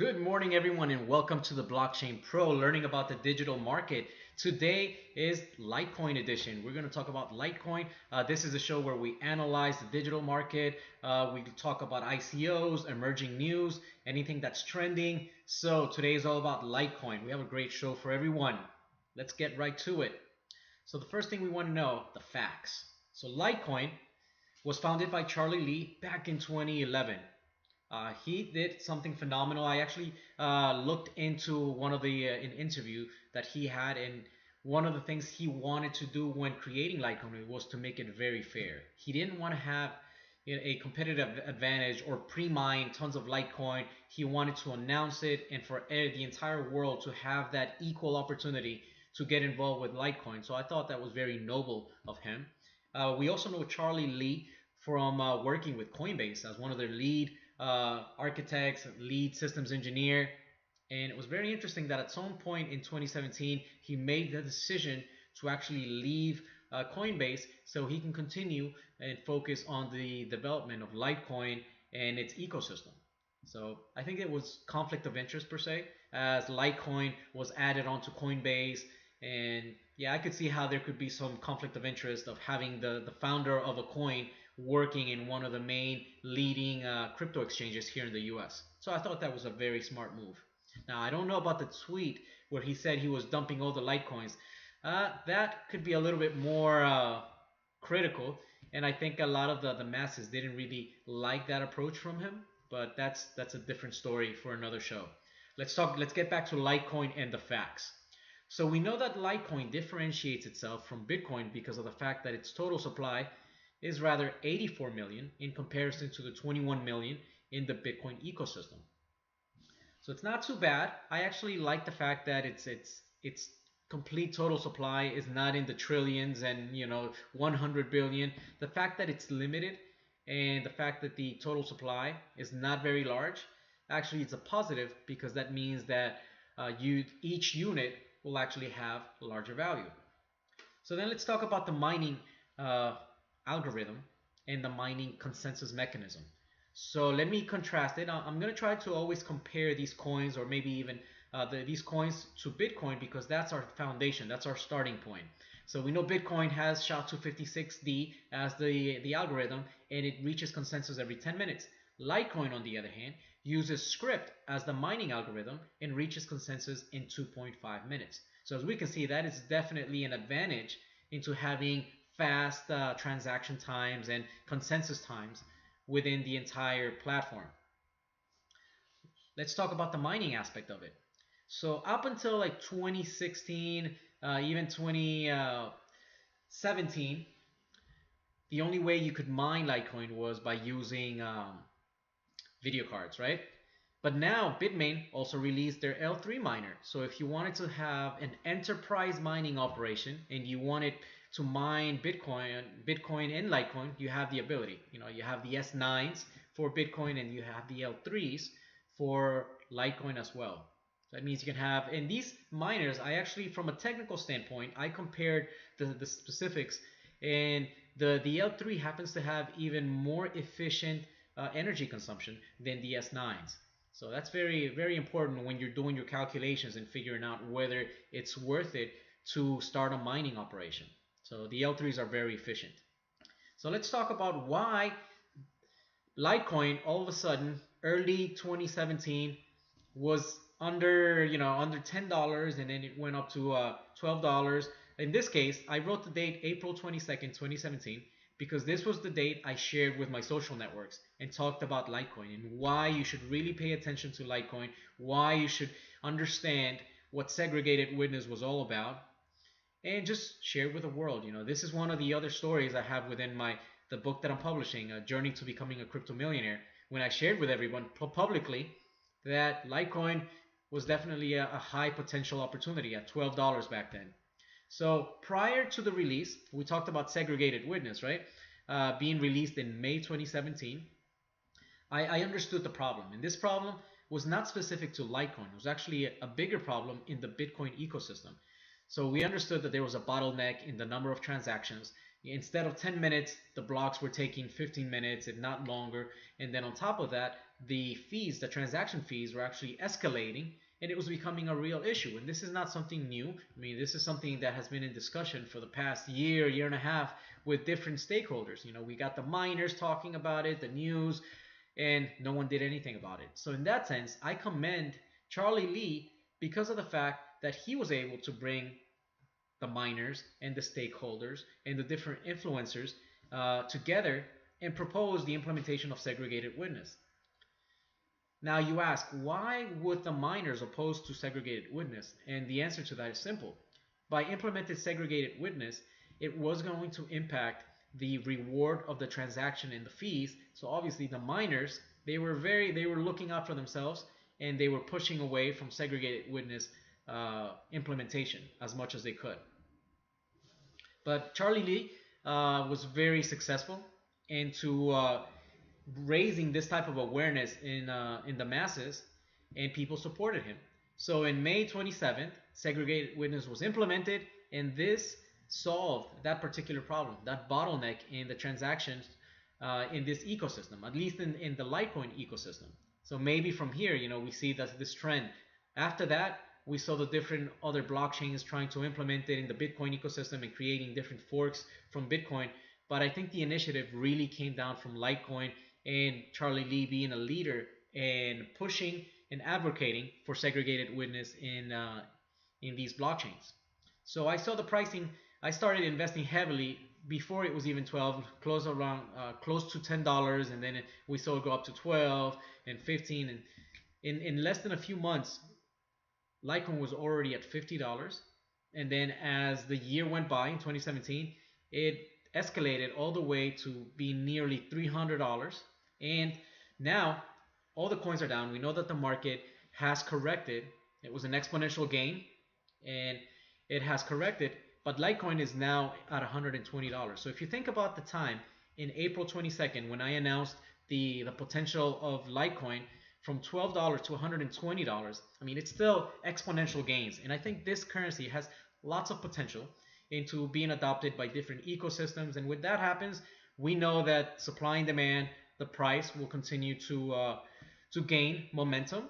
Good morning, everyone, and welcome to the Blockchain Pro, learning about the digital market. Today is Litecoin edition. We're going to talk about Litecoin. This is a show where we analyze the digital market. We talk about ICOs, emerging news, anything that's trending. So today is all about Litecoin. We have a great show for everyone. Let's get right to it. So the first thing we want to know, the facts. So Litecoin was founded by Charlie Lee back in 2011. He did something phenomenal. I actually looked into one of the an interview that he had, and one of the things he wanted to do when creating Litecoin was to make it very fair. He didn't want to have a competitive advantage or pre-mine tons of Litecoin. He wanted to announce it and for the entire world to have that equal opportunity to get involved with Litecoin. So I thought that was very noble of him. We also know Charlie Lee from working with Coinbase as one of their lead architects, lead systems engineer. And it was very interesting that at some point in 2017, he made the decision to actually leave Coinbase so he can continue and focus on the development of Litecoin and its ecosystem. So I think it was conflict of interest per se, as Litecoin was added onto Coinbase. And yeah, I could see how there could be some conflict of interest of having the founder of a coin working in one of the main leading crypto exchanges here in the US. So I thought that was a very smart move. Now, I don't know about the tweet where he said he was dumping all the Litecoins. That could be a little bit more critical, and I think a lot of the masses didn't really like that approach from him, but that's a different story for another show. Let's get back to Litecoin and the facts. So we know that Litecoin differentiates itself from Bitcoin because of the fact that its total supply is rather 84 million in comparison to the 21 million in the Bitcoin ecosystem. So it's not too bad. I actually like the fact that its complete total supply is not in the trillions and 100 billion. The fact that it's limited and the fact that the total supply is not very large, actually it's a positive because that means that each unit will actually have larger value. So then let's talk about the mining algorithm and the mining consensus mechanism. So let me contrast it. I'm going to try to always compare these coins, or maybe even these coins, to Bitcoin, because that's our foundation, that's our starting point. So we know Bitcoin has SHA-256D as the algorithm, and it reaches consensus every 10 minutes. Litecoin, on the other hand, uses Script as the mining algorithm and reaches consensus in 2.5 minutes. So as we can see, that is definitely an advantage into having fast transaction times and consensus times within the entire platform. Let's talk about the mining aspect of it. So up until like 2016, even 2017, the only way you could mine Litecoin was by using video cards, right? But now Bitmain also released their L3 miner. So if you wanted to have an enterprise mining operation and you wanted to mine Bitcoin and Litecoin, you have the ability. You have the S9s for Bitcoin and you have the L3s for Litecoin as well. So that means you can have, and these miners, I actually, from a technical standpoint, I compared the specifics, and the L3 happens to have even more efficient energy consumption than the S9s. So that's very, very important when you're doing your calculations and figuring out whether it's worth it to start a mining operation. So the L3s are very efficient. So let's talk about why Litecoin all of a sudden, early 2017, was under $10, and then it went up to $12. In this case, I wrote the date April 22nd, 2017, because this was the date I shared with my social networks and talked about Litecoin and why you should really pay attention to Litecoin, why you should understand what Segregated Witness was all about, and just share with the world. This is one of the other stories I have within the book that I'm publishing, A Journey to Becoming a Crypto Millionaire, when I shared with everyone publicly that Litecoin was definitely a high potential opportunity at $12 back then. So prior to the release, we talked about Segregated Witness, right? Being released in May 2017. I understood the problem, and this problem was not specific to Litecoin. It was actually a bigger problem in the Bitcoin ecosystem. So we understood that there was a bottleneck in the number of transactions. Instead of 10 minutes, the blocks were taking 15 minutes, if not longer. And then on top of that, the fees, the transaction fees, were actually escalating, and it was becoming a real issue. And this is not something new. I mean, this is something that has been in discussion for the past year, year and a half with different stakeholders. You know, we got the miners talking about it, the news, and no one did anything about it. So in that sense, I commend Charlie Lee because of the fact that he was able to bring the miners and the stakeholders and the different influencers together and propose the implementation of segregated witness. Now you ask, why would the miners oppose to segregated witness? And the answer to that is simple. By implementing segregated witness, it was going to impact the reward of the transaction and the fees. So obviously the miners, they were looking out for themselves, and they were pushing away from segregated witness implementation as much as they could. But Charlie Lee was very successful into raising this type of awareness in the masses, and people supported him. So in May 27th, segregated witness was implemented, and this solved that particular problem, that bottleneck in the transactions in this ecosystem, at least in the Litecoin ecosystem. So maybe from here, you know, we see that this trend. After that, we saw the different other blockchains trying to implement it in the Bitcoin ecosystem and creating different forks from Bitcoin. But I think the initiative really came down from Litecoin and Charlie Lee being a leader and pushing and advocating for segregated witness in these blockchains. So I saw the pricing. I started investing heavily before it was even 12, close to $10, and then we saw it go up to 12 and 15, and in less than a few months, Litecoin was already at $50, and then as the year went by in 2017, it escalated all the way to be nearly $300, and now all the coins are down. We know that the market has corrected. It was an exponential gain, and it has corrected, but Litecoin is now at $120. So if you think about the time in April 22nd when I announced the potential of Litecoin from $12 to $120, I mean, it's still exponential gains. And I think this currency has lots of potential into being adopted by different ecosystems. And when that happens, we know that supply and demand, the price will continue to gain momentum.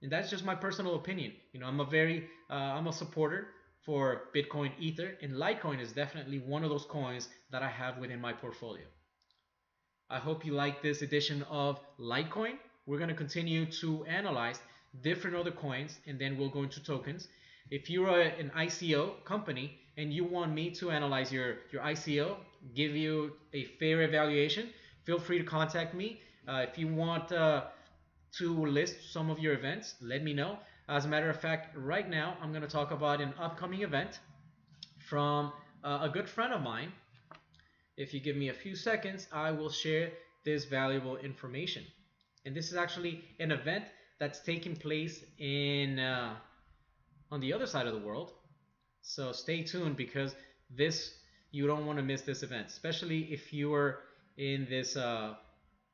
And that's just my personal opinion. You know, I'm a supporter for Bitcoin, Ether, and Litecoin is definitely one of those coins that I have within my portfolio. I hope you like this edition of Litecoin. We're going to continue to analyze different other coins, and then we'll go into tokens. If you're an ICO company and you want me to analyze your ICO, give you a fair evaluation, feel free to contact me. If you want to list some of your events, let me know. As a matter of fact, right now I'm going to talk about an upcoming event from a good friend of mine. If you give me a few seconds, I will share this valuable information. And this is actually an event that's taking place in on the other side of the world. So stay tuned, because you don't want to miss this event, especially if you are in this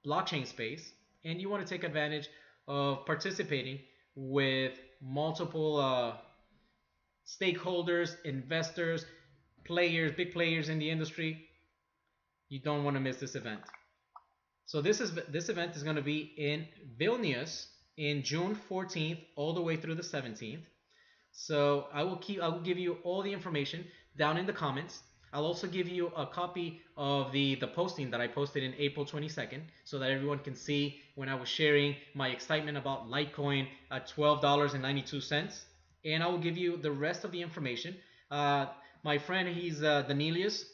blockchain space and you want to take advantage of participating with multiple stakeholders, investors, players, big players in the industry. You don't want to miss this event. So this event is going to be in Vilnius in June 14th all the way through the 17th. So I will give you all the information down in the comments. I'll also give you a copy of the posting that I posted in April 22nd, so that everyone can see when I was sharing my excitement about Litecoin at $12.92. And I will give you the rest of the information. My friend, he's Danilius.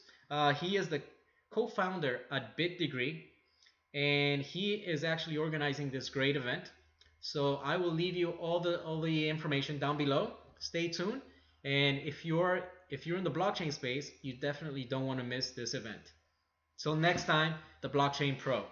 He is the co-founder at BitDegree, and he is actually organizing this great event. So I will leave you all the information down below. Stay tuned, and if you're in the blockchain space, you definitely don't want to miss this event. Till next time, the Blockchain Pro.